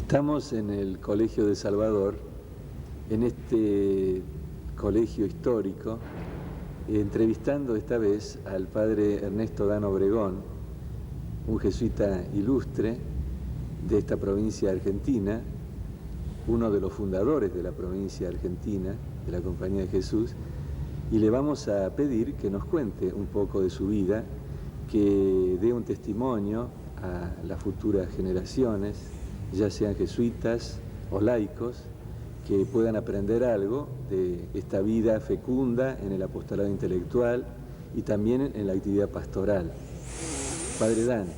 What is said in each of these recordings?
Estamos en el Colegio de Salvador, en este colegio histórico, entrevistando esta vez al padre Ernesto Dan Obregón, un jesuita ilustre de esta provincia argentina, uno de los fundadores de la provincia argentina, de la Compañía de Jesús, y le vamos a pedir que nos cuente un poco de su vida, que dé un testimonio a las futuras generaciones, ya sean jesuitas o laicos, que puedan aprender algo de esta vida fecunda en el apostolado intelectual y también en la actividad pastoral. Padre Dan.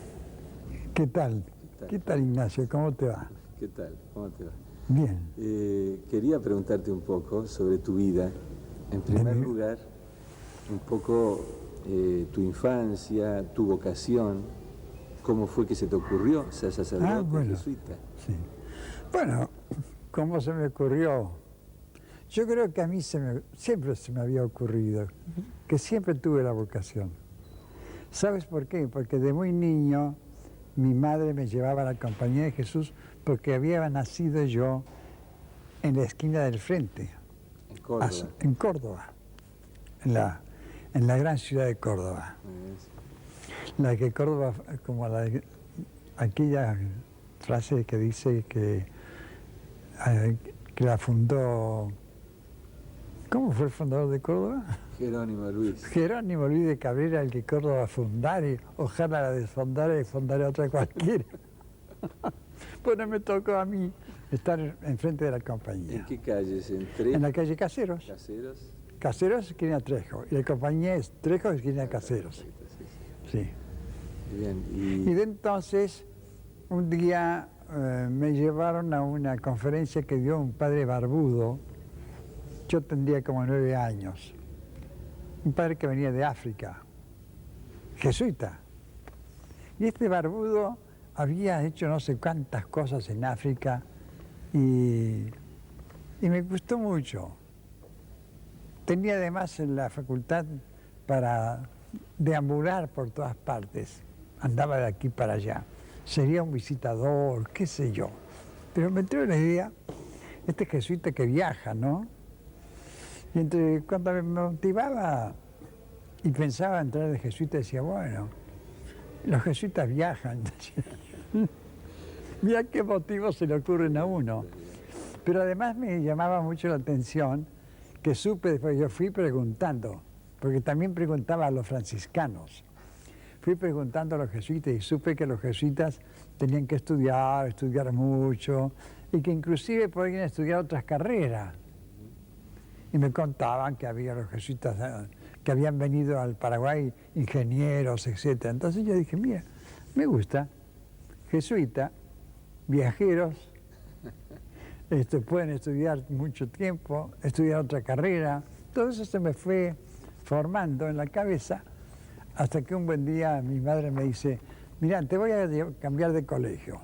¿Qué tal? ¿Qué tal, Ignacio? ¿Cómo te va? ¿Qué tal? ¿Cómo te va? Bien. Quería preguntarte un poco sobre tu vida. En primer lugar, un poco tu infancia, tu vocación. ¿Cómo fue que se te ocurrió ser sacerdote jesuita? Sí. Bueno, ¿cómo se me ocurrió? Yo creo que a mí siempre se me había ocurrido, que siempre tuve la vocación. ¿Sabes por qué? Porque de muy niño mi madre me llevaba a la Compañía de Jesús porque había nacido yo en la esquina del frente. En Córdoba. En Córdoba, en la gran ciudad de Córdoba. La que Córdoba, como aquella frase que dice que la fundó, ¿cómo fue el fundador de Córdoba? Jerónimo Luis. Jerónimo Luis de Cabrera, el que Córdoba fundara y ojalá la desfondara y fundara otra cualquiera. Bueno, me tocó a mí estar enfrente de la compañía. ¿En qué calles? ¿En la calle Caseros. ¿Caseros? Caseros, esquina Trejo. Y la compañía es Trejo, esquina Caseros. Sí. Bien. Y de entonces, un día me llevaron a una conferencia que dio un padre barbudo. Yo tendría como 9 años. Un padre que venía de África, jesuita. Y este barbudo había hecho no sé cuántas cosas en África y me gustó mucho. Tenía además en la facultad para deambular por todas partes. Andaba de aquí para allá. Sería un visitador, qué sé yo. Pero me entró la idea, este jesuita que viaja, ¿no? Y cuando me motivaba y pensaba entrar de jesuita, decía, bueno, los jesuitas viajan. Mira qué motivos se le ocurren a uno. Pero además me llamaba mucho la atención que supe después, yo fui preguntando, porque también preguntaba a los franciscanos. Fui preguntando a los jesuitas y supe que los jesuitas tenían que estudiar mucho, y que inclusive podían estudiar otras carreras. Y me contaban que había los jesuitas que habían venido al Paraguay, ingenieros, etc. Entonces yo dije, mira, me gusta, jesuita, viajeros, pueden estudiar mucho tiempo, estudiar otra carrera. Todo eso se me fue formando en la cabeza hasta que un buen día mi madre me dice, mira, te voy a cambiar de colegio.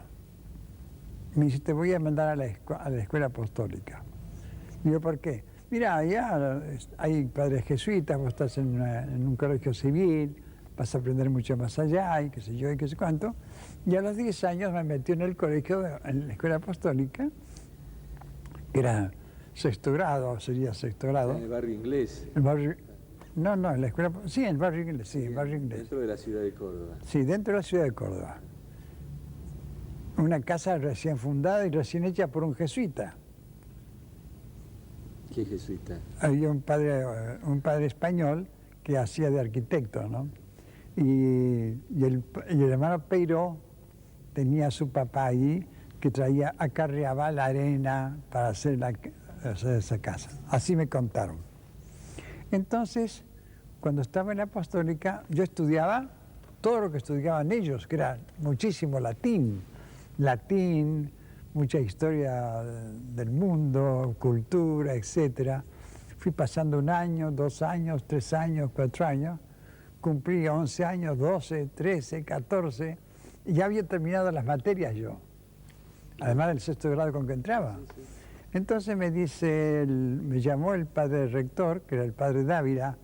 Me dice, te voy a mandar a la escuela apostólica. Digo, ¿por qué? Mira, ya hay padres jesuitas, vos estás en un colegio civil, vas a aprender mucho más allá, y qué sé yo, y qué sé cuánto. Y a los 10 años me metió en el colegio, en la escuela apostólica, que era sexto grado, sería sexto grado. ¿En el barrio inglés? No, en la escuela, sí, en el barrio inglés, sí, Sí, el barrio inglés. Dentro de la ciudad de Córdoba. Sí, dentro de la ciudad de Córdoba. Una casa recién fundada y recién hecha por un jesuita. ¿Qué jesuita? Había un padre español que hacía de arquitecto, ¿no? Y el hermano Peiró tenía a su papá ahí, que acarreaba la arena para hacer esa casa. Así me contaron. Entonces, cuando estaba en la apostólica, yo estudiaba todo lo que estudiaban ellos, que era muchísimo latín, mucha historia del mundo, cultura, etc. Fui pasando 1 año, 2 años, 3 años, 4 años, cumplí 11 años, 12, 13, 14, y ya había terminado las materias yo, además del sexto grado con que entraba. Entonces me llamó el padre rector, que era el padre Dávila,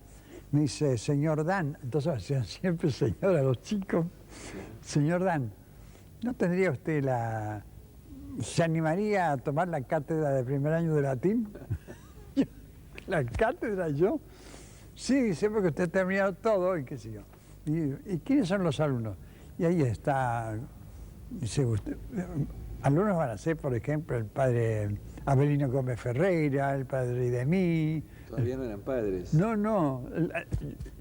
me dice, señor Dan, entonces hacían siempre señor a los chicos, señor Dan, ¿no tendría usted ¿se animaría a tomar la cátedra de primer año de latín? ¿La cátedra yo? Sí, dice, porque usted ha terminado todo y qué sé yo. ¿Y quiénes son los alumnos? Y ahí está, dice usted, alumnos van a ser, por ejemplo, el padre Abelino Gómez Ferreira, el padre de mí. Todavía no eran padres. No,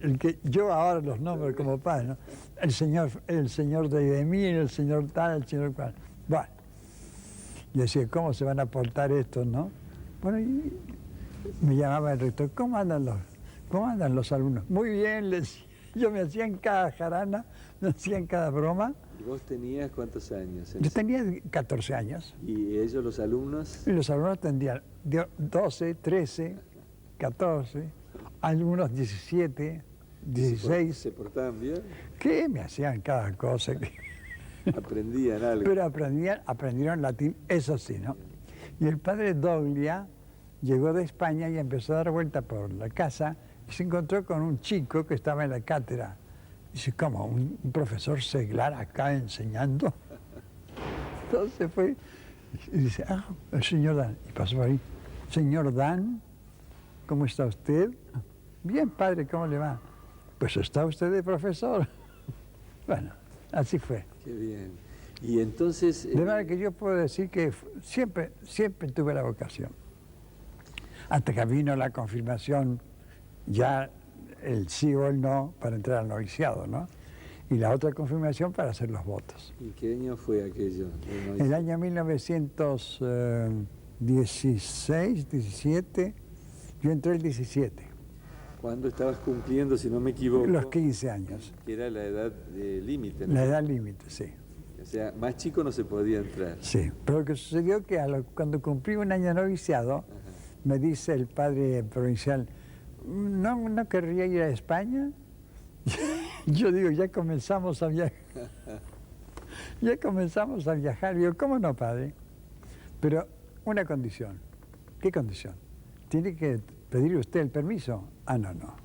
el que yo ahora los nombro como padre, ¿no? El señor de mí, el señor tal, el señor cual. Bueno, y decía, ¿cómo se van a portar estos, no? Bueno, y me llamaba el rector, ¿cómo andan los alumnos? Muy bien, les decía. Yo me hacía en cada jarana, me hacía en cada broma. ¿Y vos tenías cuántos años? Yo tenía 14 años. ¿Y ellos, los alumnos? Y los alumnos tendrían 12, 13, 14, algunos 17, 16. ¿Se portaban bien? ¿Qué? Me hacían cada cosa. Aprendían algo. Pero aprendieron latín, eso sí, ¿no? Y el padre Doglia llegó de España y empezó a dar vuelta por la casa y se encontró con un chico que estaba en la cátedra. Dice, ¿cómo? ¿Un profesor seglar acá enseñando? Entonces fue y dice, el señor Dan. Y pasó por ahí, señor Dan, ¿cómo está usted? Bien, padre, ¿cómo le va? Pues está usted de profesor. Bueno, así fue. Qué bien. Y entonces... De manera que yo puedo decir que siempre tuve la vocación. Hasta que vino la confirmación, ya el sí o el no para entrar al noviciado, ¿no? Y la otra confirmación para hacer los votos. ¿Y qué año fue aquello? El año 1916, 17, yo entré el 17. ¿Cuándo estabas cumpliendo, si no me equivoco? Los 15 años. Que era la edad límite, ¿no? La edad límite, sí. O sea, más chico no se podía entrar. Sí, pero lo que sucedió que cuando cumplí un año de noviciado, me dice el padre provincial, ¿no querría ir a España? Yo digo, ya comenzamos a viajar. Ya comenzamos a viajar. Digo, ¿cómo no, padre? Pero una condición. ¿Qué condición? Tiene que pedirle usted el permiso. No.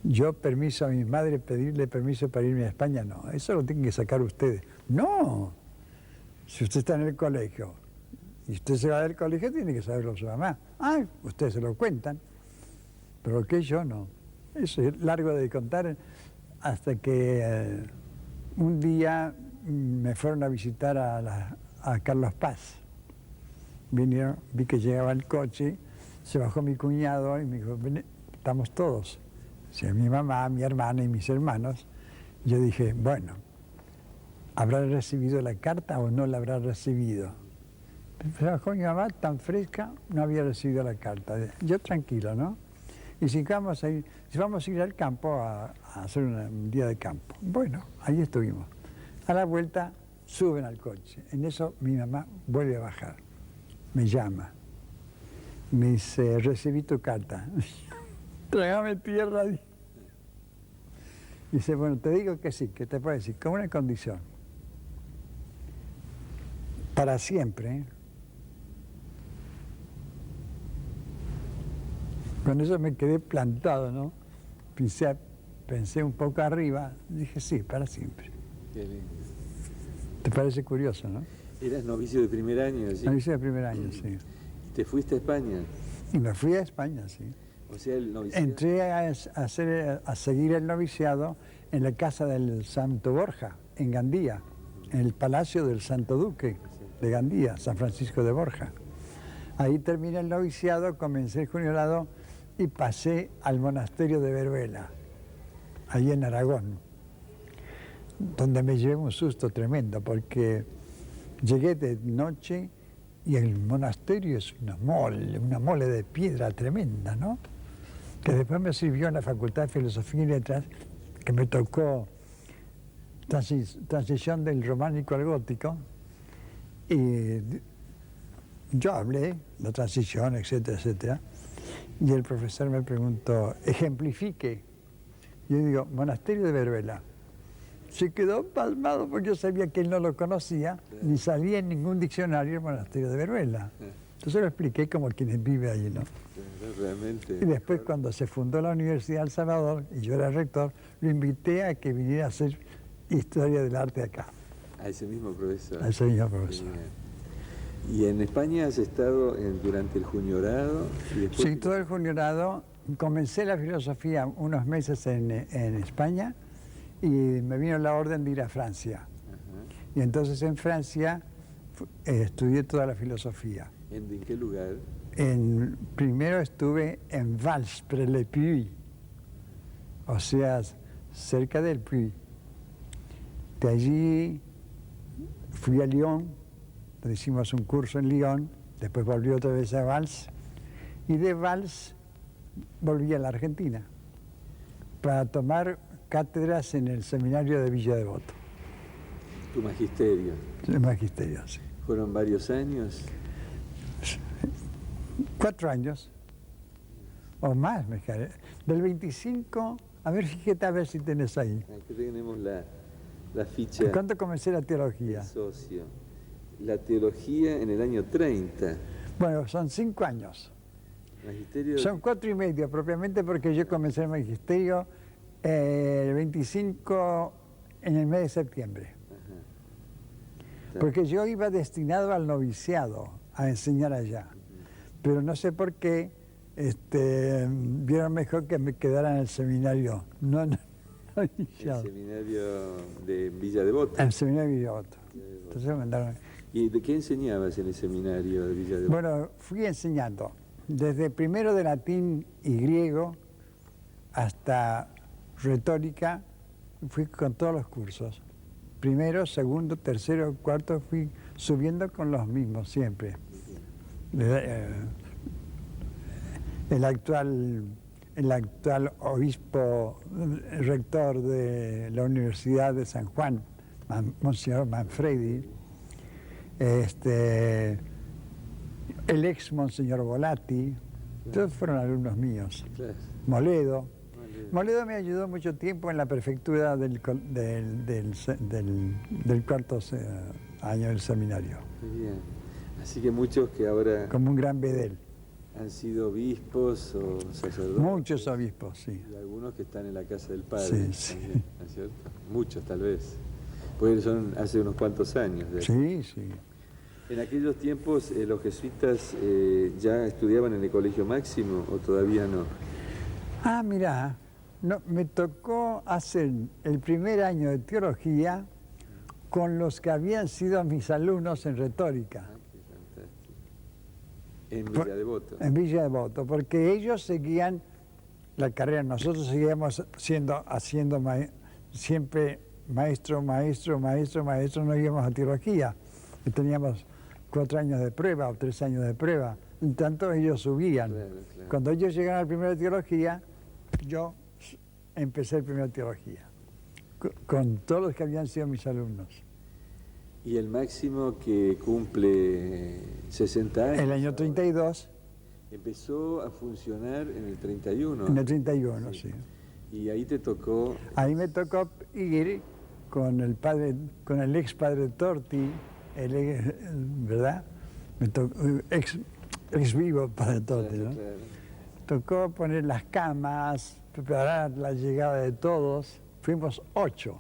Yo permiso a mi madre, pedirle permiso para irme a España, no. Eso lo tienen que sacar ustedes. No. Si usted está en el colegio y usted se va del colegio, tiene que saberlo su mamá. Ustedes se lo cuentan. Pero que yo no. Eso es largo de contar hasta que un día me fueron a visitar a Carlos Paz. Vinieron, vi que llegaba el coche, se bajó mi cuñado y me dijo, estamos todos. O sea, mi mamá, mi hermana y mis hermanos. Yo dije, bueno, ¿habrá recibido la carta o no la habrá recibido? Se bajó mi mamá tan fresca, no había recibido la carta. Yo tranquilo, ¿no? Y si vamos a ir al campo a hacer un día de campo. Bueno, ahí estuvimos. A la vuelta suben al coche. En eso mi mamá vuelve a bajar. Me llama. Me dice, recibí tu carta. Trágame tierra. Dice, bueno, te digo que sí, que te puedo decir, con una condición. Para siempre, ¿eh? Con eso me quedé plantado, ¿no? Pensé un poco arriba, dije sí, para siempre. Qué lindo. ¿Te parece curioso, no? ¿Eras novicio de primer año? ¿Sí? Novicio de primer año, sí. ¿Y te fuiste a España? Y me fui a España, sí. O sea, el noviciado... Entré a seguir el noviciado en la casa del Santo Borja, en Gandía, en el Palacio del Santo Duque de Gandía, San Francisco de Borja. Ahí terminé el noviciado, comencé el juniorado y pasé al monasterio de Veruela, ahí en Aragón, donde me llevé un susto tremendo, porque llegué de noche y el monasterio es una mole de piedra tremenda, ¿no? Que después me sirvió en la Facultad de Filosofía y Letras, que me tocó transición del románico al gótico, y yo hablé, la transición, etcétera, etcétera, y el profesor me preguntó, ejemplifique. Yo digo, monasterio de Veruela. Se quedó pasmado porque yo sabía que él no lo conocía, ni salía en ningún diccionario el monasterio de Veruela. Entonces lo expliqué como quien vive allí, ¿no? Realmente. Y después cuando se fundó la Universidad de El Salvador, y yo era rector, lo invité a que viniera a hacer historia del arte acá. A ese mismo profesor. A ese mismo profesor. Bien. ¿Y en España has estado durante el juniorado? Y después Sí, todo el juniorado. Comencé la filosofía unos meses en España y me vino la orden de ir a Francia. Ajá. Y entonces en Francia estudié toda la filosofía. ¿En qué lugar? Primero estuve en Valls, près le Puy, o sea, cerca del Puy. De allí fui a Lyon, donde hicimos un curso en Lyon, después volví otra vez a Valls, y de Valls volví a la Argentina para tomar cátedras en el seminario de Villa Devoto. Tu magisterio. El magisterio, sí. ¿Fueron varios años? 4 años, o más, me quedé. Del 25, a ver, fíjate a ver si tenés ahí. Aquí tenemos la ficha. ¿Cuándo comencé la teología? Socio. La teología en el año 30. Bueno, son 5 años. Magisterio. Son 4 y medio, propiamente, porque yo comencé el magisterio el 25 en el mes de septiembre. Ajá. Porque yo iba destinado al noviciado, a enseñar allá. Pero no sé por qué vieron mejor que me quedara en el seminario, no noviciado. El seminario de Villa Devoto. En el seminario de Villa Devoto. Entonces me mandaron. ¿Y de qué enseñabas en el seminario de Villa Devoto? Bueno, fui enseñando desde primero de latín y griego hasta retórica, fui con todos los cursos. Primero, segundo, tercero, cuarto, fui subiendo con los mismos siempre. El actual obispo rector de la Universidad de San Juan, Monseñor Manfredi, el ex Monseñor Volati, todos fueron alumnos míos. Claro. Moledo. Moledo me ayudó mucho tiempo en la prefectura del cuarto año del seminario. Muy bien. Así que muchos que ahora Como un gran bedel. han sido obispos o sacerdotes. Muchos obispos, sí. Y algunos que están en la casa del Padre. Sí, sí. También, ¿no es cierto? Muchos tal vez. Pues son hace unos cuantos años. Sí, sí. En aquellos tiempos los jesuitas ya estudiaban en el Colegio Máximo o todavía no. Ah, mirá, no, me tocó hacer el primer año de teología con los que habían sido mis alumnos en retórica. Ah, qué fantástico. En Villa Devoto. En Villa Devoto, porque ellos seguían la carrera, nosotros seguíamos haciendo siempre maestro, no íbamos a teología. Y teníamos 4 años de prueba o 3 años de prueba. En tanto ellos subían. Claro, claro. Cuando ellos llegaron al primero de teología, yo empecé el primero de teología, con todos los que habían sido mis alumnos. Y el máximo que cumple 60 años. El año 32, Empezó a funcionar en el 31. en el 31, sí. Y ahí te tocó. Ahí me tocó ir con el ex padre Torti, ¿verdad? Me tocó, ex vivo padre Torti, Claro, ¿no? claro. Tocó poner las camas, preparar la llegada de todos. Fuimos 8,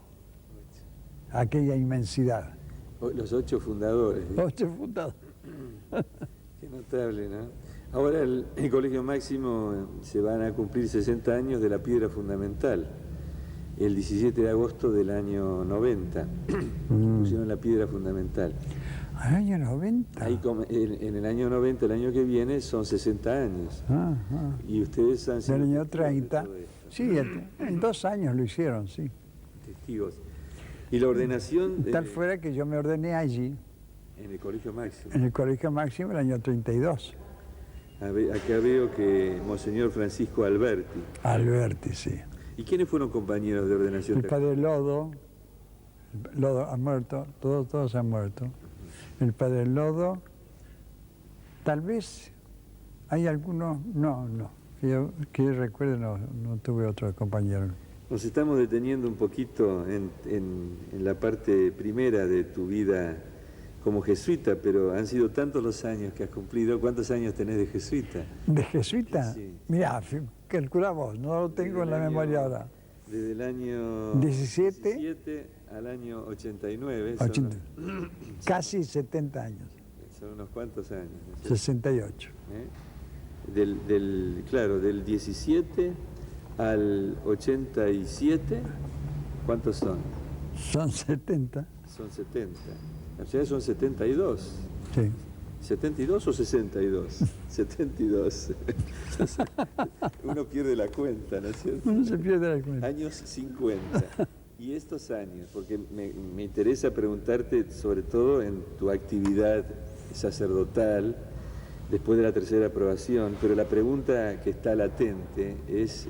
aquella inmensidad. Los 8 fundadores. 8 fundados. Qué notable, ¿no? Ahora el Colegio Máximo se van a cumplir 60 años de la piedra fundamental. El 17 de agosto del año 90 pusieron la piedra fundamental. ¿Al año 90? Ahí en el año 90, el año que viene, son 60 años. Y ustedes han sido Del año testigos de 30. todo esto. Sí, en 2 años lo hicieron, sí. Testigos. Y la ordenación Tal fuera que yo me ordené allí, en el Colegio Máximo. en el Colegio Máximo, el año 32. Acá veo que Monseñor Francisco Alberti. Alberti, sí. ¿Y quiénes fueron compañeros de ordenación? El padre Lodo ha muerto, todos han muerto. El padre Lodo, tal vez hay algunos, no, que yo recuerde no tuve otro compañero. Nos estamos deteniendo un poquito en la parte primera de tu vida como jesuita, pero han sido tantos los años que has cumplido. ¿Cuántos años tenés de jesuita? ¿De jesuita? Sí. Mirá, calcula vos, no lo tengo en la memoria ahora. Desde el año 17 al año 89. Casi 70 años. Son unos cuantos años. ¿No es cierto? 68. Claro, del 17 al 87, ¿cuántos son? Son 70. Son 70. O sea, son 72. Sí. ¿72 o 62? 72. Uno pierde la cuenta, ¿no es cierto? Uno se pierde la cuenta. Años 50. Y estos años, porque me interesa preguntarte sobre todo en tu actividad sacerdotal, después de la tercera aprobación, pero la pregunta que está latente es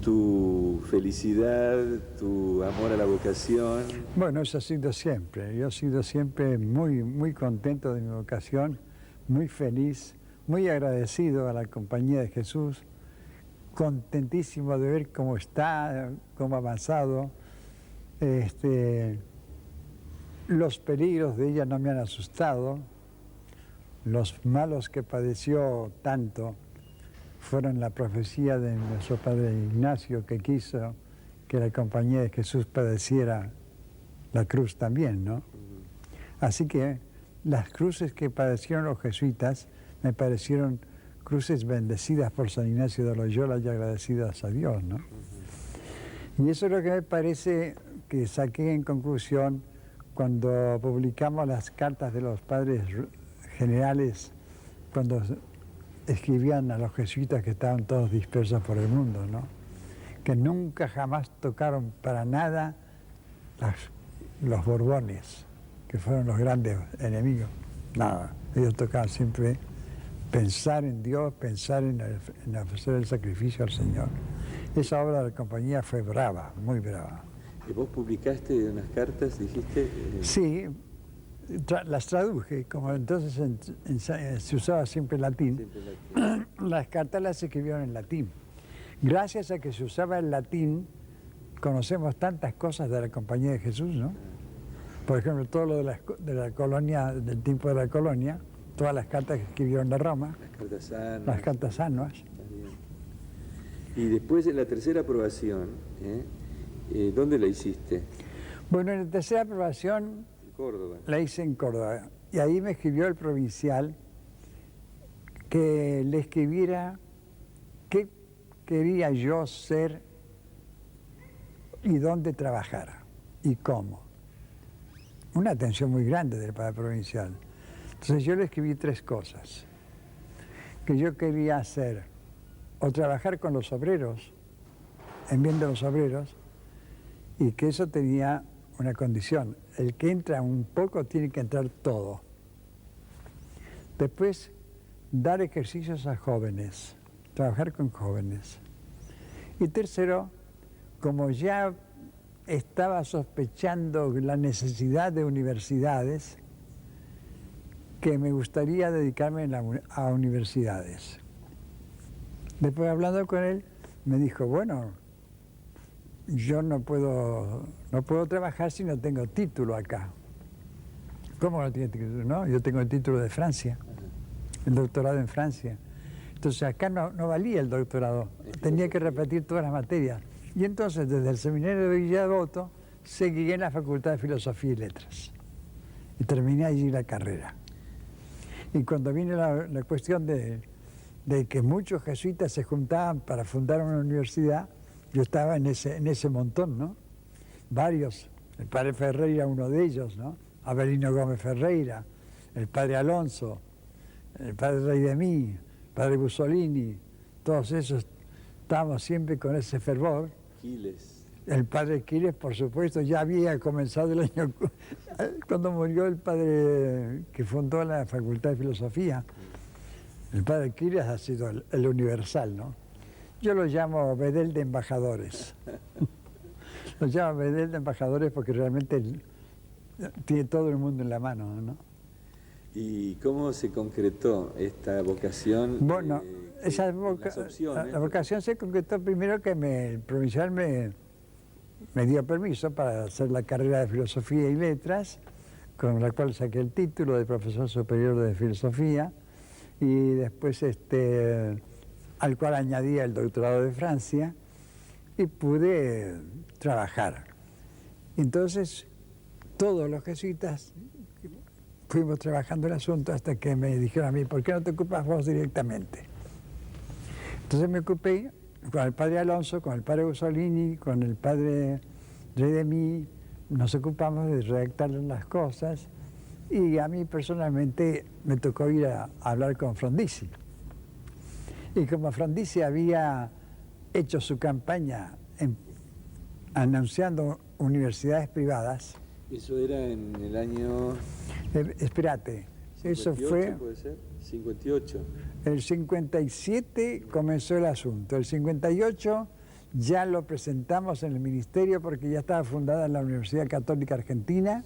tu felicidad, tu amor a la vocación. Bueno, eso ha sido siempre. Yo he sido siempre muy, muy contento de mi vocación, muy feliz, muy agradecido a la compañía de Jesús, contentísimo de ver cómo está, cómo ha avanzado. Los peligros de ella no me han asustado. Los malos que padeció tanto fueron la profecía de nuestro padre Ignacio, que quiso que la compañía de Jesús padeciera la cruz también, ¿no? Así que las cruces que padecieron los jesuitas me parecieron cruces bendecidas por San Ignacio de Loyola y agradecidas a Dios, ¿no? Y eso es lo que me parece que saqué en conclusión cuando publicamos las cartas de los padres generales, cuando escribían a los jesuitas que estaban todos dispersos por el mundo, ¿no? Que nunca jamás tocaron para nada los Borbones, que fueron los grandes enemigos. Nada, ellos tocaban siempre pensar en Dios, pensar en ofrecer el sacrificio al Señor. Esa obra de la compañía fue brava, muy brava. ¿Y vos publicaste unas cartas, dijiste? Sí, las traduje, como entonces se usaba siempre latín. Siempre latín. Las cartas las escribieron en latín. Gracias a que se usaba el latín, conocemos tantas cosas de la Compañía de Jesús, ¿no? Por ejemplo, todo lo de la colonia, del tiempo de la colonia, todas las cartas que escribieron de Roma, Las cartas sanas. las cartas sanas. Está bien. Y después de la tercera aprobación, ¿dónde la hiciste? Bueno, en la tercera aprobación En Córdoba. la hice en Córdoba. Y ahí me escribió el provincial que le escribiera qué quería yo ser y dónde trabajar y cómo. Una atención muy grande del padre provincial. Entonces yo le escribí 3 cosas. Que yo quería hacer o trabajar con los obreros, en bien de los obreros, y que eso tenía una condición. El que entra un poco tiene que entrar todo. Después, dar ejercicios a jóvenes, trabajar con jóvenes. Y tercero, como ya estaba sospechando la necesidad de universidades, que me gustaría dedicarme a universidades. Después, hablando con él, me dijo, bueno, yo no puedo trabajar si no tengo título acá. ¿Cómo no tiene título? No, yo tengo el título de Francia, el doctorado en Francia. Entonces acá no valía el doctorado, tenía que repetir todas las materias. Y entonces desde el seminario de Villa Devoto seguí en la Facultad de Filosofía y Letras. Y terminé allí la carrera. Y cuando vino la cuestión de que muchos jesuitas se juntaban para fundar una universidad, yo estaba en ese montón, ¿no? Varios, el padre Ferreira, uno de ellos, ¿no? Avelino Gómez Ferreira, el padre Alonso, el padre Rey de Mí, el padre Bussolini, todos esos estábamos siempre con ese fervor. Quiles. El padre Quiles, por supuesto, ya había comenzado el año, cuando murió el padre que fundó la Facultad de Filosofía. El padre Quiles ha sido el universal, ¿no? Yo lo llamo bedel de embajadores. Lo llamo bedel de embajadores porque realmente tiene todo el mundo en la mano, ¿no? ¿Y cómo se concretó esta vocación? Bueno, la vocación se concretó primero que el provincial me dio permiso para hacer la carrera de Filosofía y Letras, con la cual saqué el título de profesor superior de Filosofía, y después al cual añadía el doctorado de Francia, y pude trabajar. Entonces, todos los jesuitas fuimos trabajando el asunto hasta que me dijeron a mí, ¿por qué no te ocupas vos directamente? Entonces me ocupé con el padre Alonso, con el padre Mussolini, con el padre Redemí, nos ocupamos de redactar las cosas y a mí personalmente me tocó ir a hablar con Frondizi. Y como Frondizi había hecho su campaña anunciando universidades privadas. Eso era en el año... Espérate, 58, eso fue... ¿puede ser? 58. El 57 comenzó el asunto, el 58 ya lo presentamos en el ministerio porque ya estaba fundada la Universidad Católica Argentina.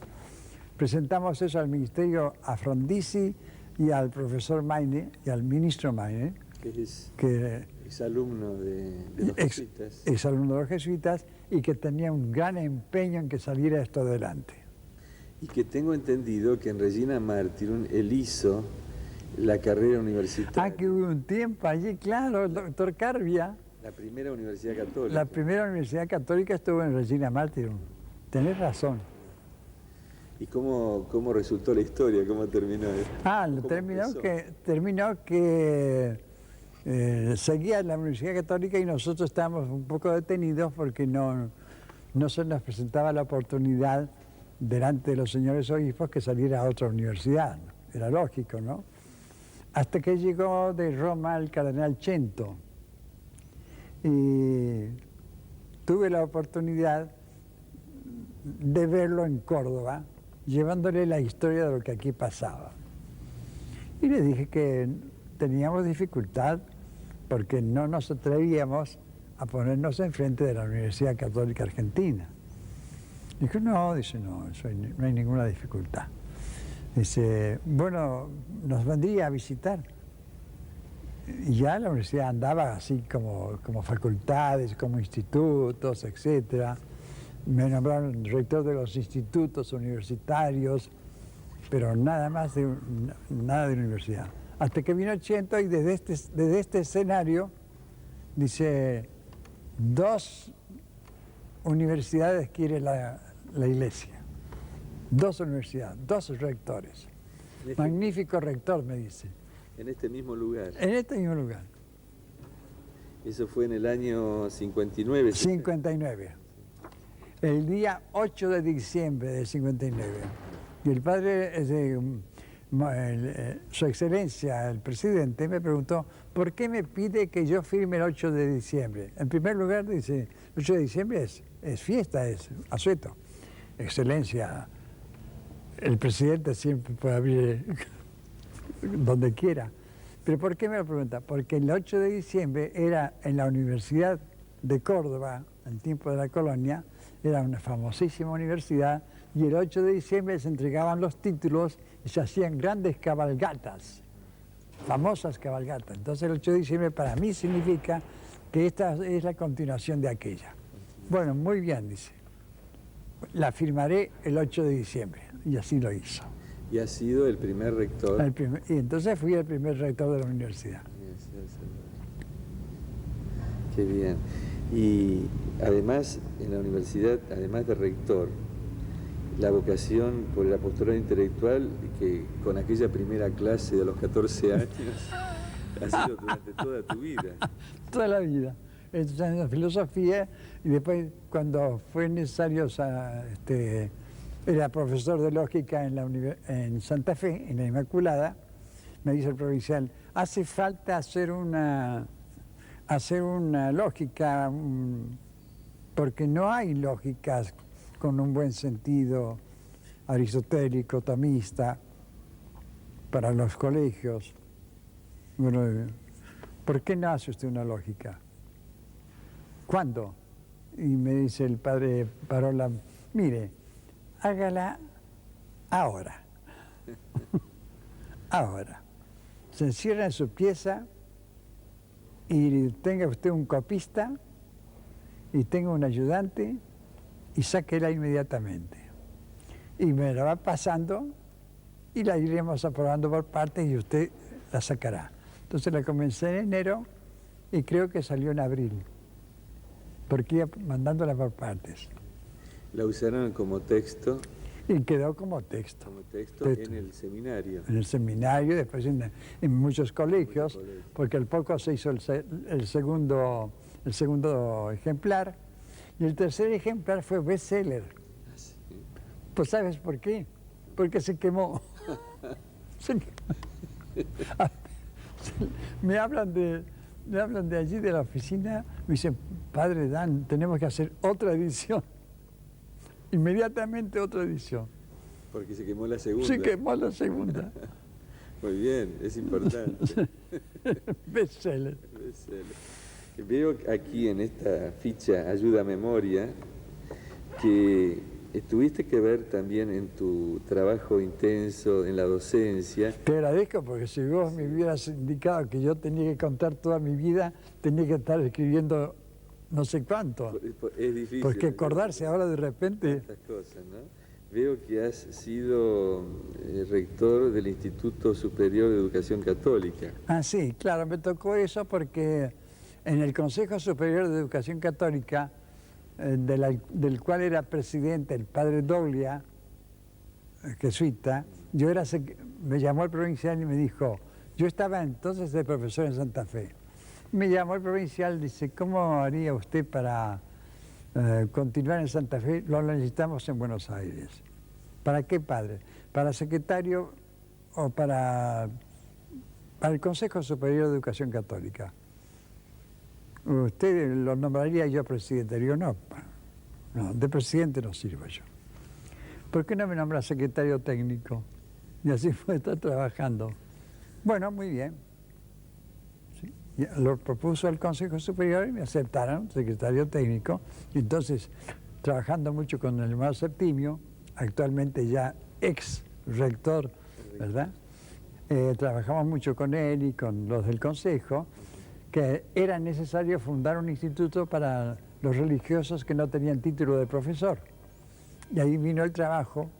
Presentamos eso al ministerio, a Frondizi y al profesor Maine y al ministro Maine, que es alumno de los jesuitas. Exalumno de los jesuitas y que tenía un gran empeño en que saliera esto adelante. Y que tengo entendido que en Regina Martyrum él hizo la carrera universitaria. Ah, que hubo un tiempo allí, claro, el doctor Carbia. La primera universidad católica. La primera universidad católica estuvo en Regina Martyrum. Tenés razón. ¿Y cómo resultó la historia? ¿Cómo terminó? Terminó que seguía la Universidad Católica y nosotros estábamos un poco detenidos porque no se nos presentaba la oportunidad delante de los señores obispos que saliera a otra universidad. Era lógico, ¿no? Hasta que llegó de Roma el cardenal Cento y tuve la oportunidad de verlo en Córdoba, llevándole la historia de lo que aquí pasaba. Y le dije que teníamos dificultad porque no nos atrevíamos a ponernos enfrente de la Universidad Católica Argentina. Dijo, no, dice, no, no hay ninguna dificultad. Dice, bueno, nos vendría a visitar. Y ya la universidad andaba así como facultades, como institutos, etc. Me nombraron rector de los institutos universitarios, pero nada más nada de universidad. Hasta que vino Cento y desde este escenario, dice, 2 universidades quiere la Iglesia. 2 universidades, 2 rectores. Magnífico rector, me dice. En este mismo lugar. En este mismo lugar. Eso fue en el año 59. 59. El día 8 de diciembre del 59. Y el padre, su excelencia, el presidente, me preguntó, ¿por qué me pide que yo firme el 8 de diciembre? En primer lugar, dice, el 8 de diciembre es fiesta, es asueto. Excelencia, el presidente siempre puede abrir donde quiera. ¿Pero por qué me lo pregunta? Porque el 8 de diciembre era en la Universidad de Córdoba, en tiempo de la colonia, era una famosísima universidad, y el 8 de diciembre se entregaban los títulos y se hacían grandes cabalgatas, famosas cabalgatas. Entonces el 8 de diciembre para mí significa que esta es la continuación de aquella. Bueno, muy bien, dice. La firmaré el 8 de diciembre, y así lo hizo. Y ha sido el primer rector. Y entonces fui el primer rector de la universidad. Qué bien. Y además, en la universidad, además de rector, la vocación por el apostolado intelectual, que con aquella primera clase de los 14 años, ha sido durante toda tu vida. Toda la vida. Estudiando filosofía y después cuando fue necesario, era profesor de lógica en Santa Fe, en la Inmaculada, me dice el provincial, hace falta hacer una lógica, porque no hay lógicas con un buen sentido aristotélico, tomista, para los colegios. Bueno, ¿por qué no hace usted una lógica? ¿Cuándo? Y me dice el padre Parola, mire, hágala ahora. Ahora. Se encierra en su pieza y tenga usted un copista y tenga un ayudante y sáquela inmediatamente. Y me la va pasando y la iremos aprobando por partes y usted la sacará. Entonces la comencé en enero y creo que salió en abril, porque iba mandándola por partes. La usaron como texto. Y quedó como texto. Como texto Texto. en el seminario. En el seminario, después en muchos colegios, porque al poco se hizo el segundo ejemplar, y el tercer ejemplar fue bestseller. Ah, sí. Pues ¿sabes por qué? Porque se quemó. Se quemó. Me hablan de allí, de la oficina, me dicen, padre Dan, tenemos que hacer otra edición. Inmediatamente otra edición. Porque se quemó la segunda. Se quemó la segunda. Muy bien, es importante. Bestseller. Veo aquí en esta ficha Ayuda a Memoria que tuviste que ver también en tu trabajo intenso en la docencia. Te agradezco porque si vos me hubieras indicado que yo tenía que contar toda mi vida, tenía que estar escribiendo no sé cuánto. Es difícil. Porque acordarse ahora de repente... Estas cosas, ¿no? Veo que has sido rector del Instituto Superior de Educación Católica. Ah, sí, claro, me tocó eso porque en el Consejo Superior de Educación Católica, del cual era presidente el padre Doglia, jesuita, me llamó el provincial y me dijo, yo estaba entonces de profesor en Santa Fe. Me llamó el provincial y dice, ¿cómo haría usted para continuar en Santa Fe? Lo necesitamos en Buenos Aires. ¿Para qué, padre? ¿Para secretario o para el Consejo Superior de Educación Católica? Usted lo nombraría yo presidente. Digo, no, de presidente no sirvo yo. ¿Por qué no me nombra secretario técnico? Y así fue estar trabajando. Bueno, muy bien. Sí. Lo propuso al Consejo Superior y me aceptaron, secretario técnico. Y entonces, trabajando mucho con el hermano Septimio, actualmente ya ex rector, ¿verdad? Trabajamos mucho con él y con los del Consejo, que era necesario fundar un instituto para los religiosos que no tenían título de profesor. Y ahí vino el trabajo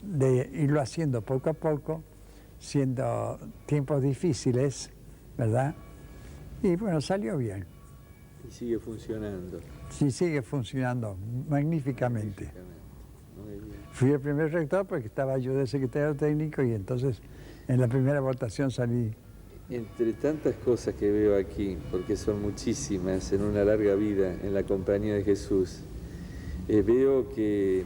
de irlo haciendo poco a poco, siendo tiempos difíciles, ¿verdad? Y bueno, salió bien. Y sigue funcionando. Sí, sigue funcionando magníficamente. Muy bien. Fui el primer rector porque estaba yo de secretario técnico y entonces en la primera votación salí. Entre tantas cosas que veo aquí, porque son muchísimas en una larga vida en la compañía de Jesús, veo que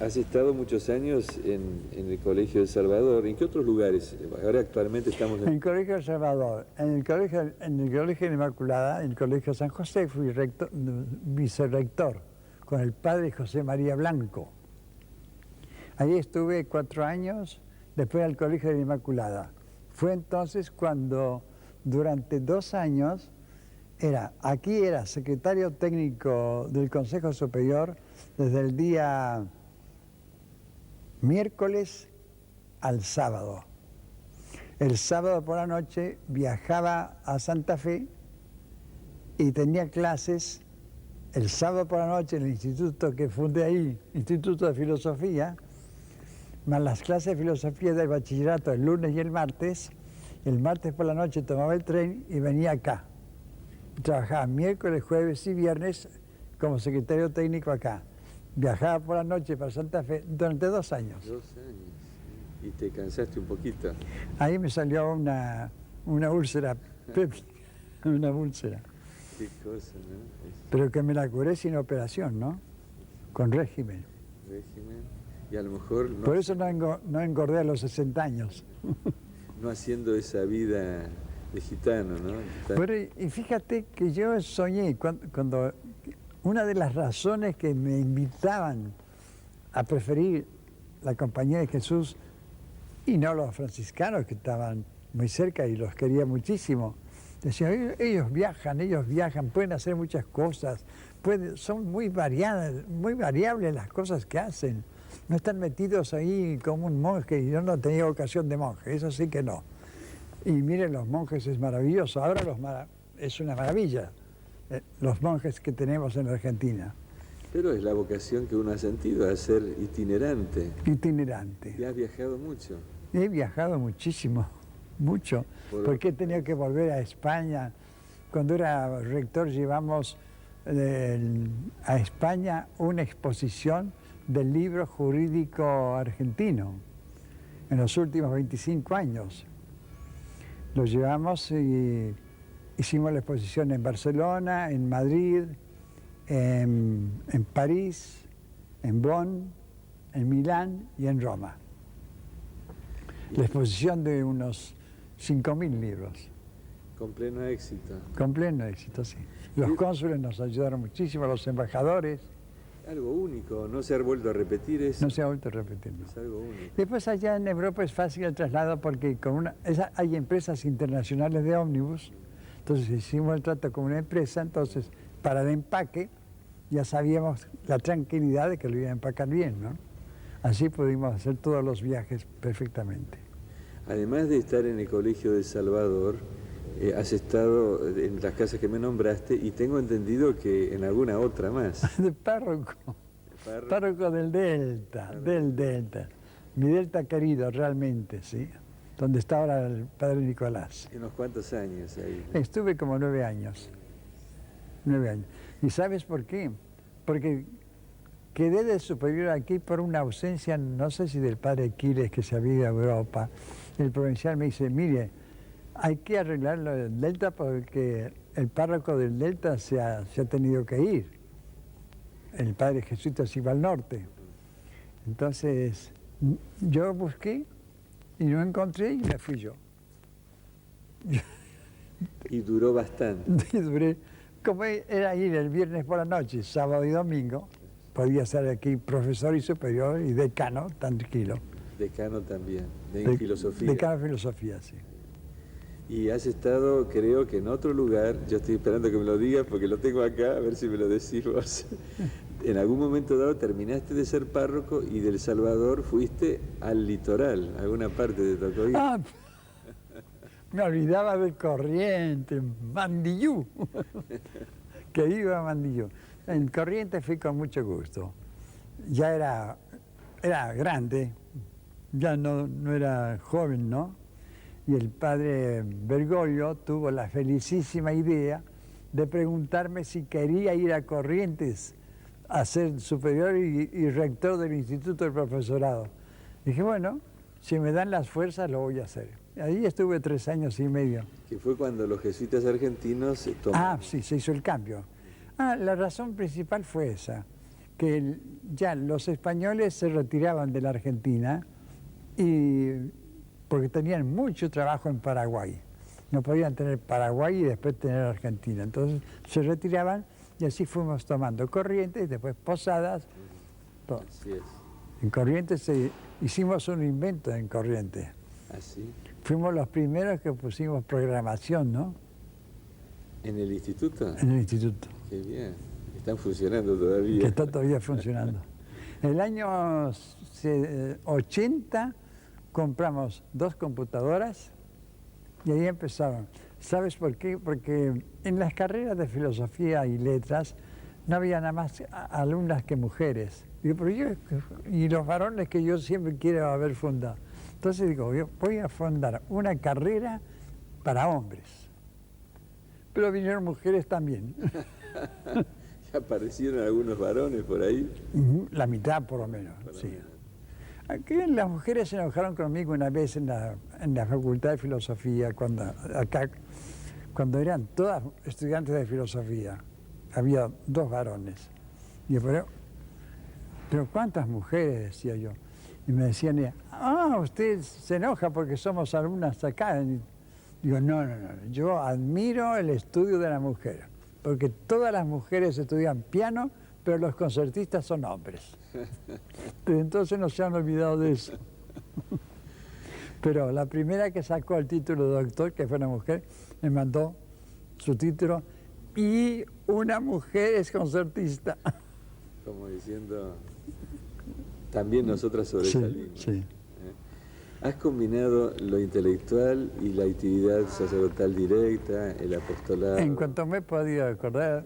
has estado muchos años en el Colegio del Salvador. ¿En qué otros lugares? Ahora actualmente estamos En el Colegio del Salvador, en el Colegio de la Inmaculada, en el Colegio San José, fui vicerrector con el padre José María Blanco. Ahí estuve 4 años, después al Colegio de la Inmaculada. Fue entonces cuando durante 2 años aquí era secretario técnico del Consejo Superior desde el día miércoles al sábado. El sábado por la noche viajaba a Santa Fe y tenía clases el sábado por la noche en el instituto que fundé ahí, Instituto de Filosofía, más las clases de filosofía del bachillerato el lunes y el martes. El martes por la noche tomaba el tren y venía acá. Trabajaba miércoles, jueves y viernes como secretario técnico acá. Viajaba por la noche para Santa Fe durante 2 años. 2 años. ¿Y te cansaste un poquito? Ahí me salió una úlcera péptica, una úlcera. Qué cosa, ¿no? Pero que me la curé sin operación, ¿no? Con régimen. Y a lo mejor no, por eso no engordé a los 60 años. No haciendo esa vida de gitano, ¿no? Pero, y fíjate que yo soñé cuando una de las razones que me invitaban a preferir la compañía de Jesús y no los franciscanos que estaban muy cerca y los quería muchísimo. Decía, ellos viajan, pueden hacer muchas cosas, son muy variables las cosas que hacen. No están metidos ahí como un monje, y yo no tenía vocación de monje, eso sí que no. Y miren, los monjes es maravilloso, ahora es una maravilla, los monjes que tenemos en Argentina. Pero es la vocación que uno ha sentido, a ser itinerante. Itinerante. ¿Y has viajado mucho? He viajado muchísimo, mucho, porque he tenido que volver a España. Cuando era rector llevamos a España una exposición del libro jurídico argentino en los últimos 25 años. Lo llevamos y hicimos la exposición en Barcelona, en Madrid, en París, en Bonn, en Milán y en Roma. La exposición de unos 5.000 libros. Con pleno éxito. Con pleno éxito, sí. Los cónsules nos ayudaron muchísimo, los embajadores. Algo único, no se ha vuelto a repetir eso. No se ha vuelto a repetir. No. Es algo único. Después allá en Europa es fácil el traslado porque hay empresas internacionales de ómnibus, entonces hicimos el trato con una empresa, entonces para el empaque ya sabíamos la tranquilidad de que lo iba a empacar bien, ¿no? Así pudimos hacer todos los viajes perfectamente. Además de estar en el Colegio de Salvador, has estado en las casas que me nombraste y tengo entendido que en alguna otra más. De párroco. Párroco del Delta, del Delta. Mi Delta querido, realmente, sí. Donde está ahora el padre Nicolás. ¿Unos cuántos años ahí? ¿No? Estuve como 9 años. 9 años. ¿Y sabes por qué? Porque quedé de superior aquí por una ausencia, no sé si del padre Quiles, que se había ido a Europa. El provincial me dice, mire, hay que arreglarlo del Delta porque el párroco del Delta se ha tenido que ir. El padre jesuita se iba al norte. Entonces, yo busqué y no encontré y me fui yo. Y duró bastante. Y duré, como era ir el viernes por la noche, sábado y domingo, podía ser aquí profesor y superior y decano, tranquilo. Decano también, de filosofía. Decano de filosofía, sí. Y has estado, creo que en otro lugar, yo estoy esperando que me lo digas porque lo tengo acá, a ver si me lo decís vos. En algún momento dado terminaste de ser párroco y del Salvador fuiste al litoral, a alguna parte de tocó ir. Ah, me olvidaba de Corrientes, Mandillú, que iba a Mandillú. En Corrientes fui con mucho gusto. Ya era grande, ya no era joven, ¿no? Y el padre Bergoglio tuvo la felicísima idea de preguntarme si quería ir a Corrientes a ser superior y rector del Instituto del Profesorado. Dije, bueno, si me dan las fuerzas lo voy a hacer. Ahí estuve 3 años y medio. Que fue cuando los jesuitas argentinos se tomaron. Ah, sí, se hizo el cambio. La razón principal fue esa, que ya los españoles se retiraban de la Argentina porque tenían mucho trabajo en Paraguay. No podían tener Paraguay y después tener Argentina. Entonces se retiraban y así fuimos tomando Corrientes, después Posadas. Todo. Así es. En Corrientes hicimos un invento en Corrientes. ¿Así? Fuimos los primeros que pusimos programación, ¿no? ¿En el instituto? En el instituto. Qué bien. Están funcionando todavía. Que está todavía funcionando. En el año 80 compramos 2 computadoras y ahí empezaron. ¿Sabes por qué? Porque en las carreras de filosofía y letras no había nada más alumnas que mujeres. Digo, pero y los varones que yo siempre quiero haber fundado. Entonces digo, yo voy a fundar una carrera para hombres. Pero vinieron mujeres también. ¿Aparecieron algunos varones por ahí? La mitad por lo menos, sí. Aquí las mujeres se enojaron conmigo una vez en la Facultad de Filosofía, cuando eran todas estudiantes de filosofía. Había 2 varones. Y yo, pero ¿cuántas mujeres? Decía yo. Y me decían, usted se enoja porque somos alumnas acá. Y digo, no, yo admiro el estudio de la mujer, porque todas las mujeres estudian piano, pero los concertistas son hombres. Entonces no se han olvidado de eso. Pero la primera que sacó el título de doctor, que fue una mujer, me mandó su título, y una mujer es concertista. Como diciendo, también nosotras sobresalimos. Sí. Has combinado lo intelectual y la actividad sacerdotal directa, el apostolado. En cuanto me he podido acordar,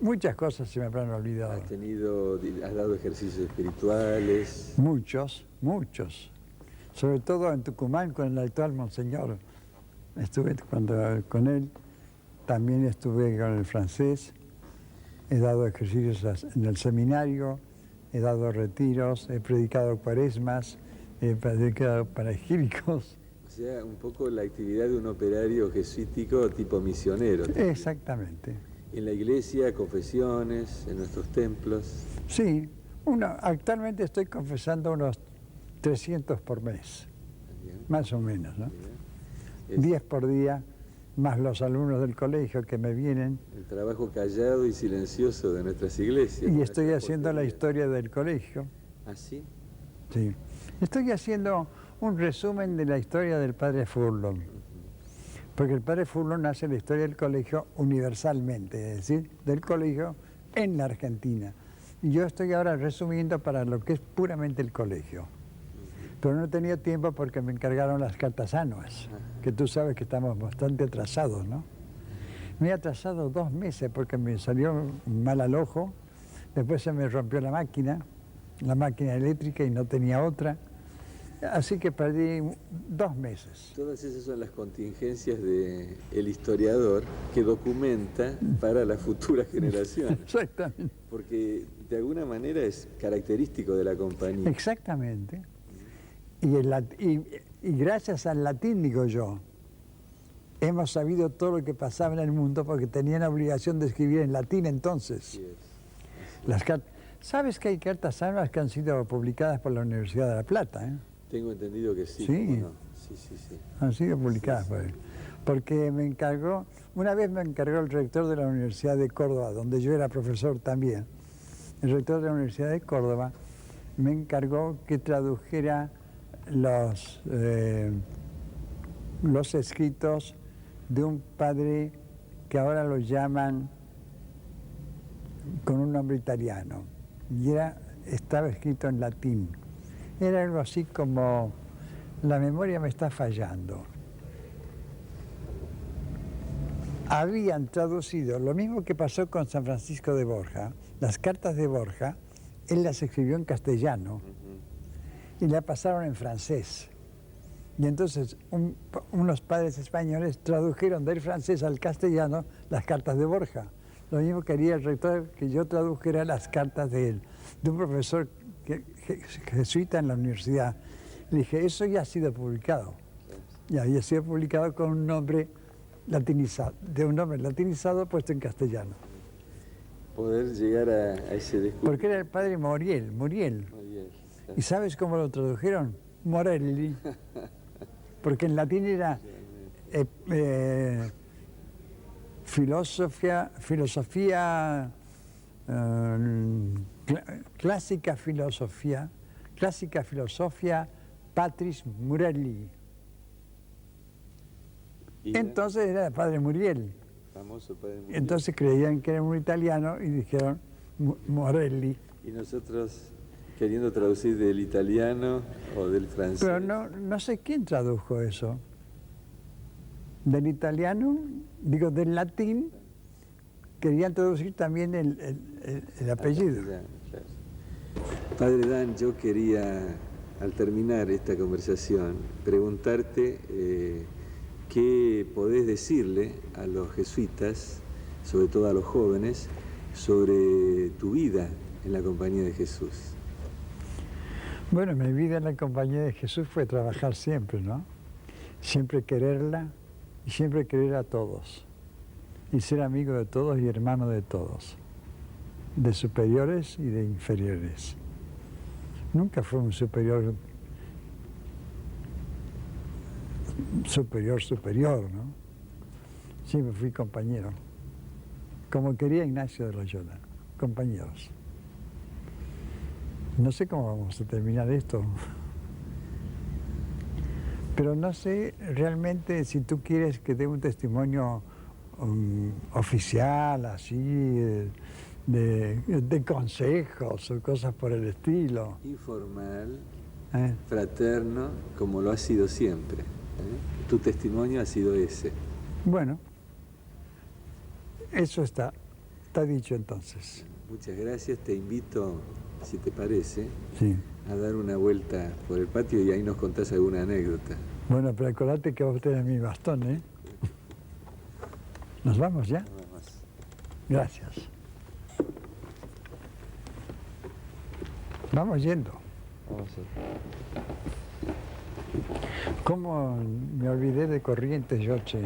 muchas cosas se me habrán olvidado. Has dado ejercicios espirituales. Muchos. Sobre todo en Tucumán con el actual monseñor. Estuve con él, también estuve con el francés, he dado ejercicios en el seminario, he dado retiros, he predicado cuaresmas, he predicado panegíricos. O sea, un poco la actividad de un operario jesuítico tipo misionero. Exactamente. En la iglesia, confesiones, en nuestros templos. Sí, actualmente estoy confesando unos 300 por mes, Bien, más o menos, ¿no? bien. 10 por día, más los alumnos del colegio que me vienen. El trabajo callado y silencioso de nuestras iglesias. Y estoy haciendo la historia del colegio. ¿Ah, sí? Sí. Estoy haciendo un resumen de la historia del padre Furlong, porque el padre Furlong hace la historia del colegio universalmente, es decir, del colegio en la Argentina. Y yo estoy ahora resumiendo para lo que es puramente el colegio. Pero no he tenido tiempo porque me encargaron las cartas anuas, que tú sabes que estamos bastante atrasados, ¿no? Me he atrasado 2 meses porque me salió mal al ojo, después se me rompió la máquina eléctrica y no tenía otra, así que perdí 2 meses. Todas esas son las contingencias del historiador que documenta para las futuras generaciones. Exactamente. Porque de alguna manera es característico de la compañía. Exactamente. Y gracias al latín, digo yo, hemos sabido todo lo que pasaba en el mundo porque tenían la obligación de escribir en latín entonces. Así es. Las ¿Sabes que hay cartas anuas que han sido publicadas por la Universidad de La Plata? Tengo entendido que sí. Sí. ¿Cómo no? Sí, sí, sí. Han sido publicadas por él. Porque una vez me encargó el rector de la Universidad de Córdoba, donde yo era profesor también. El rector de la Universidad de Córdoba me encargó que tradujera los escritos de un padre que ahora lo llaman con un nombre italiano. Y estaba escrito en latín. Era algo así como, la memoria me está fallando. Habían traducido, lo mismo que pasó con San Francisco de Borja, las cartas de Borja, él las escribió en castellano y las pasaron en francés. Y entonces unos padres españoles tradujeron del francés al castellano las cartas de Borja. Lo mismo quería el rector que yo tradujera las cartas de un profesor jesuita en la universidad. Le dije, eso ya ha sido publicado. Ya había sido publicado con un nombre latinizado puesto en castellano. Poder llegar a ese descubrimiento. Porque era el padre Muriel. ¿Y sabes cómo lo tradujeron? Morelli. Porque en latín era clásica filosofía Patris Murelli. Entonces era el padre Muriel. Famoso padre Muriel. Entonces creían que era un italiano y dijeron Morelli. Y nosotros queriendo traducir del italiano o del francés. Pero no sé quién tradujo eso. Del italiano, digo del latín, querían traducir también el apellido. Claro. Padre Dan, yo quería, al terminar esta conversación, preguntarte qué podés decirle a los jesuitas, sobre todo a los jóvenes, sobre tu vida en la compañía de Jesús. Bueno, mi vida en la compañía de Jesús fue trabajar siempre, ¿no? Siempre quererla y siempre querer a todos. Y ser amigo de todos y hermano de todos. De superiores y de inferiores. Nunca fue un superior, ¿no? Siempre fui compañero. Como quería Ignacio de Loyola, compañeros. No sé cómo vamos a terminar esto, pero no sé realmente si tú quieres que dé un testimonio oficial, así, de consejos o cosas por el estilo. Informal, fraterno, como lo ha sido siempre. Tu testimonio ha sido ese. Bueno, eso está dicho entonces. Muchas gracias, te invito, si te parece, Sí. a dar una vuelta por el patio y ahí nos contás alguna anécdota. Bueno, pero acordate que vos tenés mi bastón, ¿eh? ¿Nos vamos ya? Nada más. Gracias. Vamos yendo. Vamos a... ¿Cómo me olvidé de Corrientes yo, che?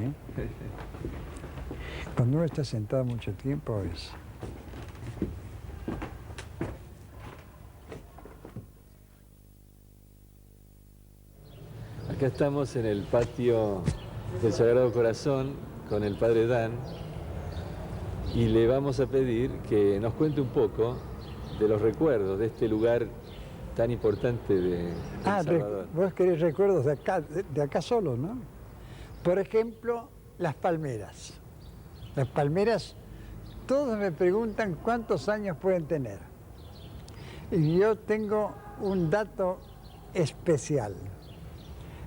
Cuando uno está sentado mucho tiempo es... Acá estamos en el patio del Sagrado Corazón con el Padre Dan y le vamos a pedir que nos cuente un poco de los recuerdos de este lugar tan importante de El Salvador. Vos querés recuerdos de acá solo, ¿no? Por ejemplo, las palmeras. Las palmeras, todos me preguntan cuántos años pueden tener. Y yo tengo un dato especial.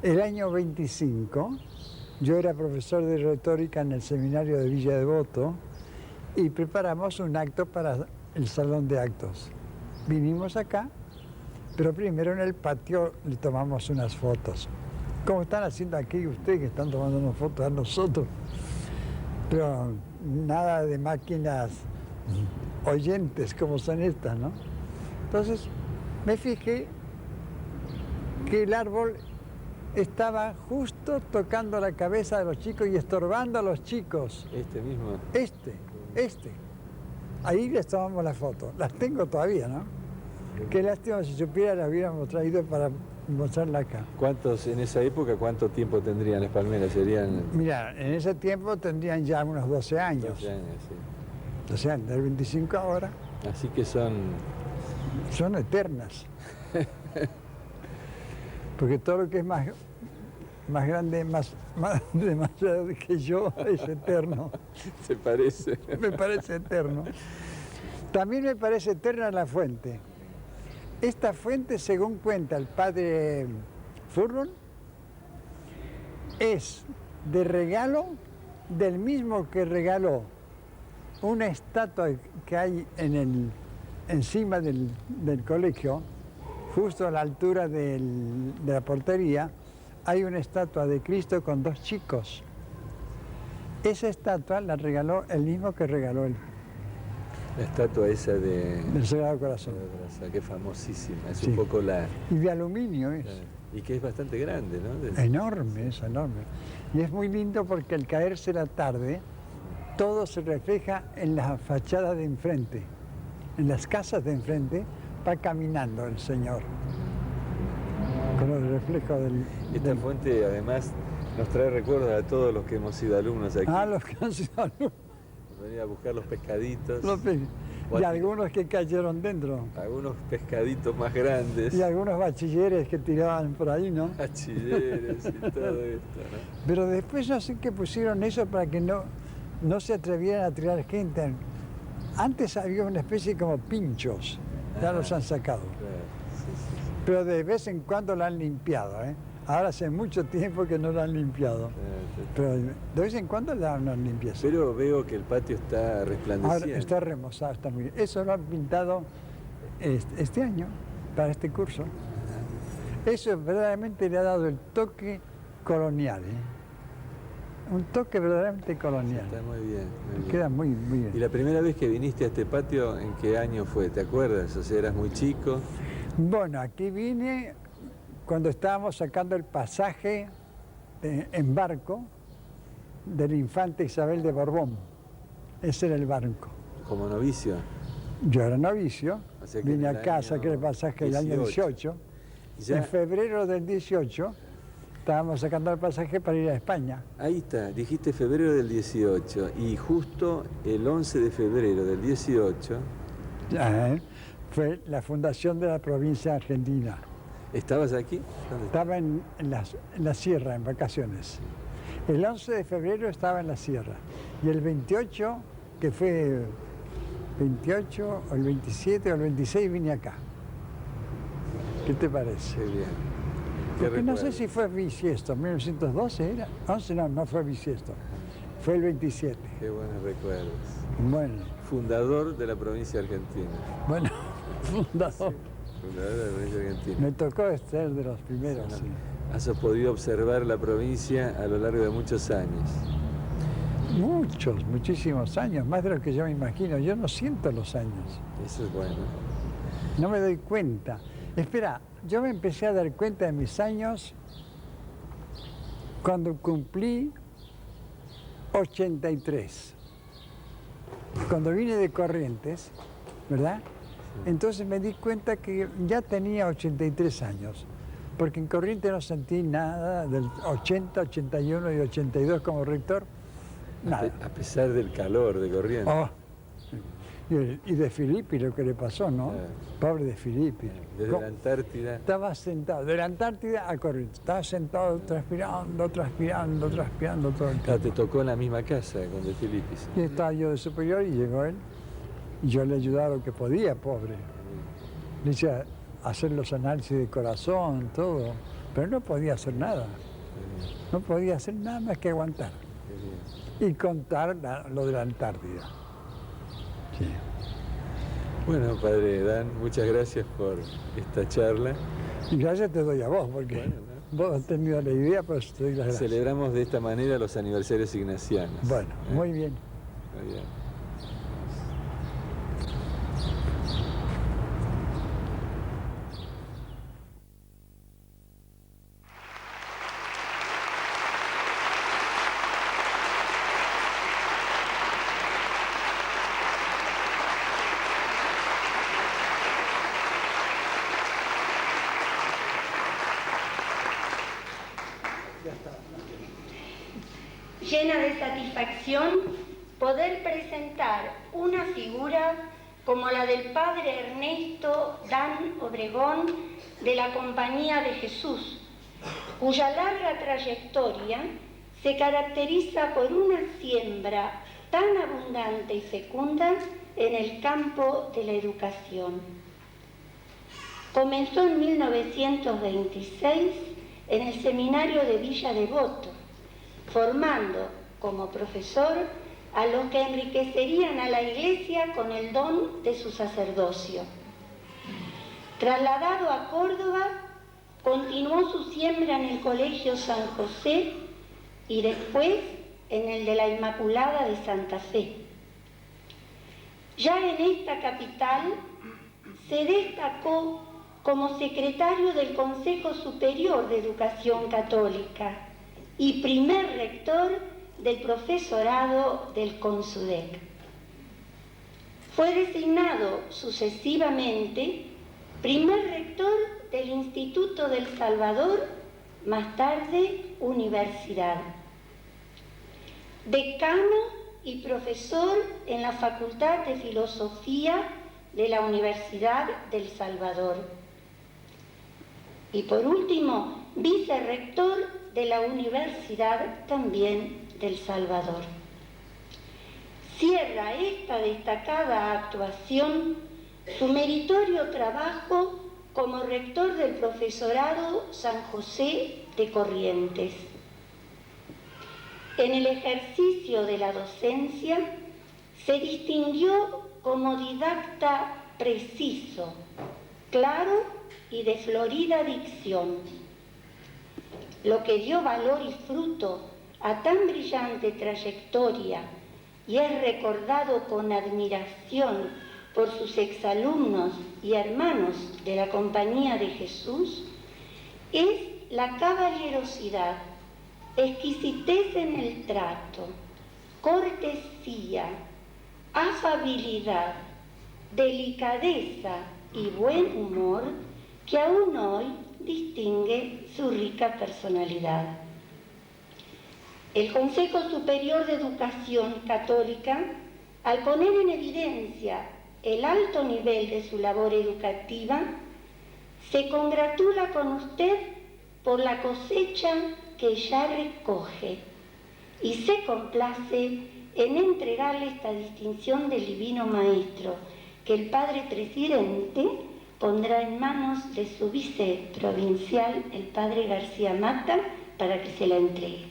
El año 25, yo era profesor de retórica en el seminario de Villa Devoto y preparamos un acto para el salón de actos. Vinimos acá, pero primero en el patio le tomamos unas fotos. Como están haciendo aquí ustedes que están tomando unas fotos a nosotros. Pero nada de máquinas oyentes como son estas, ¿no? Entonces me fijé que el árbol estaba justo tocando la cabeza de los chicos y estorbando a los chicos. ¿Este mismo? Este. Ahí les tomamos la foto. Las tengo todavía, ¿no? Qué lástima, si supiera las hubiéramos traído para mostrarla acá. ¿Cuántos, en esa época, cuánto tiempo tendrían las palmeras? Serían... Mira, en ese tiempo tendrían ya unos 12 años. 12 años, sí. 12 años, del 25 ahora. Así que son... Son eternas. Porque todo lo que es más grande, más demasiado que yo, es eterno. Se parece. Me parece eterno. También me parece eterna la fuente. Esta fuente, según cuenta el padre Furlon, es de regalo del mismo que regaló una estatua que hay encima del colegio, justo a la altura de la portería, hay una estatua de Cristo con dos chicos. Esa estatua la regaló el mismo que regaló él. La estatua esa del Sagrado Corazón. Que es famosísima, es Sí. un poco la... Y de aluminio es. Y que es bastante grande, ¿no? Enorme, es enorme. Y es muy lindo porque al caerse la tarde, todo se refleja en la fachada de enfrente. En las casas de enfrente va caminando el Señor. Con el reflejo Esta fuente, además, nos trae recuerdos a todos los que hemos sido alumnos aquí. los que han sido alumnos. Venir a buscar los pescaditos. Y algunos que cayeron dentro. Algunos pescaditos más grandes. Y algunos bachilleres que tiraban por ahí, ¿no? Bachilleres y todo esto, ¿no? Pero después no sé qué pusieron eso para que no se atrevieran a tirar gente. Antes había una especie como pinchos, ya los han sacado. Claro, sí. Pero de vez en cuando lo han limpiado, ¿eh? Ahora hace mucho tiempo que no lo han limpiado. Pero de vez en cuando le dan una limpieza. Pero veo que el patio está resplandeciendo. Ahora está remozado, está muy bien. Eso lo han pintado este año, para este curso. Eso verdaderamente le ha dado el toque colonial, ¿eh? Un toque verdaderamente colonial. Está muy bien, muy bien. Queda muy bien. ¿Y la primera vez que viniste a este patio, en qué año fue? ¿Te acuerdas? O sea, eras muy chico. Bueno, aquí vine cuando estábamos sacando el pasaje en barco del infante Isabel de Borbón. Ese era el barco. ¿Como novicio? Yo era novicio, O sea que vine en el acá, año saqué el pasaje del año 18. Ya- En febrero del 18 estábamos sacando el pasaje para ir a España. Ahí está, dijiste febrero del 18 y justo el 11 de febrero del 18 Fue la fundación de la provincia argentina. ¿estabas aquí? ¿Dónde? Estaba en la sierra, en vacaciones. El 11 de febrero estaba en la sierra. Y el 28, que fue 28, o el 27 o el 26, vine acá. ¿Qué te parece? Qué bien. Qué Porque no sé recuerdo. si fue bisiesto, 1912 era. 11 no fue bisiesto. Fue el 27. Qué buenos recuerdos. Bueno, Fundador de la provincia argentina. fundador. Fundador de la provincia argentina. Me tocó ser de los primeros. No, Sí. Has podido observar la provincia a lo largo de muchos años. Muchísimos años, más de lo que yo me imagino. Yo no siento los años. Eso es bueno. No me doy cuenta. Espera, yo me empecé a dar cuenta de mis años cuando cumplí 83. Cuando vine de Corrientes, ¿verdad? Entonces me di cuenta que ya tenía 83 años, porque en Corrientes no sentí nada del 80, 81 y 82 como rector, nada. A pesar del calor de Corrientes. Oh, y de Filippi lo que le pasó, ¿no? Pobre de Filippi. Desde la Antártida. Estaba sentado, de la Antártida a Corrientes, estaba sentado transpirando todo el tiempo. Te tocó en la misma casa con De Filippi. Y estaba yo de superior y llegó él. Y yo le ayudaba lo que podía, pobre. Le hice hacer los análisis de corazón, todo. Pero no podía hacer nada. No podía hacer nada más que aguantar. Y contar lo de la Antártida. Sí. Bueno, padre Dan, muchas gracias por esta charla. Y gracias te doy a vos, porque vos has tenido la idea, pero te doy las gracias. Celebramos de esta manera los aniversarios ignacianos. Bueno, muy bien. Muy bien. Llena de satisfacción poder presentar una figura como la del padre Ernesto Dan Obregón de la Compañía de Jesús, cuya larga trayectoria se caracteriza por una siembra tan abundante y fecunda en el campo de la educación. Comenzó en 1926 en el seminario de Villa Devoto, formando como profesor a los que enriquecerían a la Iglesia con el don de su sacerdocio. Trasladado a Córdoba, continuó su siembra en el Colegio San José y después en el de la Inmaculada de Santa Fe. Ya en esta capital se destacó como secretario del Consejo Superior de Educación Católica y primer rector del profesorado del CONSUDEC. Fue designado sucesivamente primer rector del Instituto del Salvador, más tarde Universidad, decano y profesor en la Facultad de Filosofía de la Universidad del Salvador. Y por último, vicerrector de la Universidad también del Salvador. Cierra esta destacada actuación su meritorio trabajo como rector del profesorado San José de Corrientes. En el ejercicio de la docencia se distinguió como didacta preciso, claro y de florida dicción, lo que dio valor y fruto a tan brillante trayectoria y es recordado con admiración por sus exalumnos y hermanos de la Compañía de Jesús, es la caballerosidad, exquisitez en el trato, cortesía, afabilidad, delicadeza y buen humor que aún hoy distingue su rica personalidad. El Consejo Superior de Educación Católica, al poner en evidencia el alto nivel de su labor educativa, se congratula con usted por la cosecha que ya recoge y se complace en entregarle esta distinción del Divino Maestro que el Padre Presidente pondrá en manos de su viceprovincial, el Padre García Mata, para que se la entregue.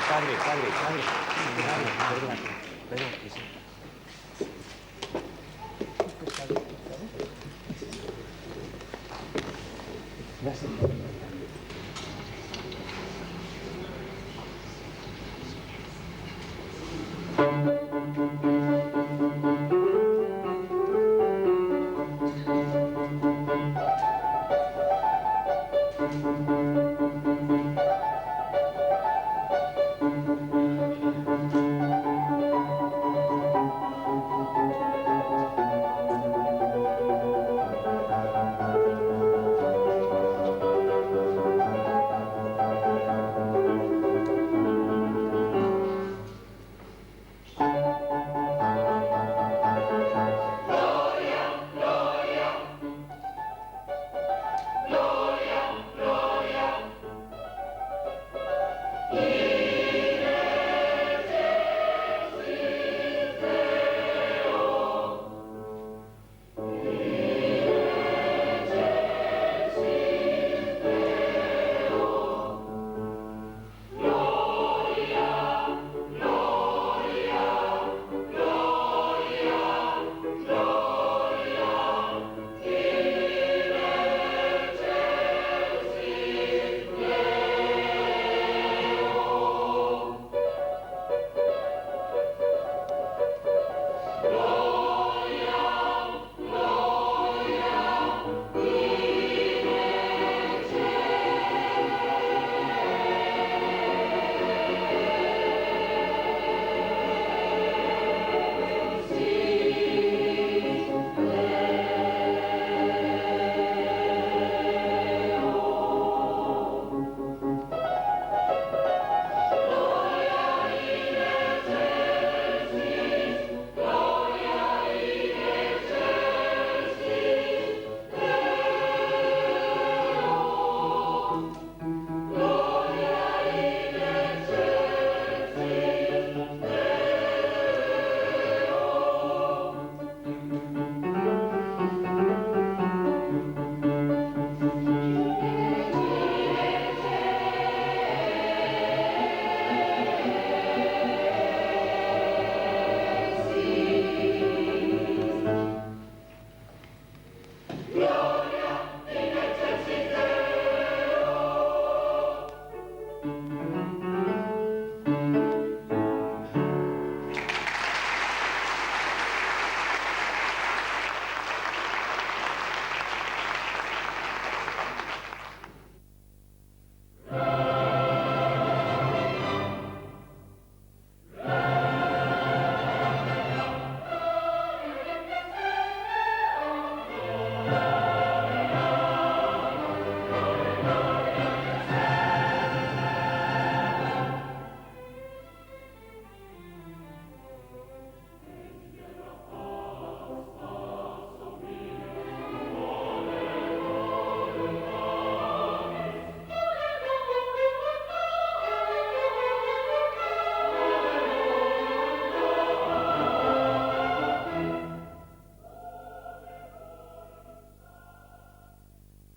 Padre, perdón.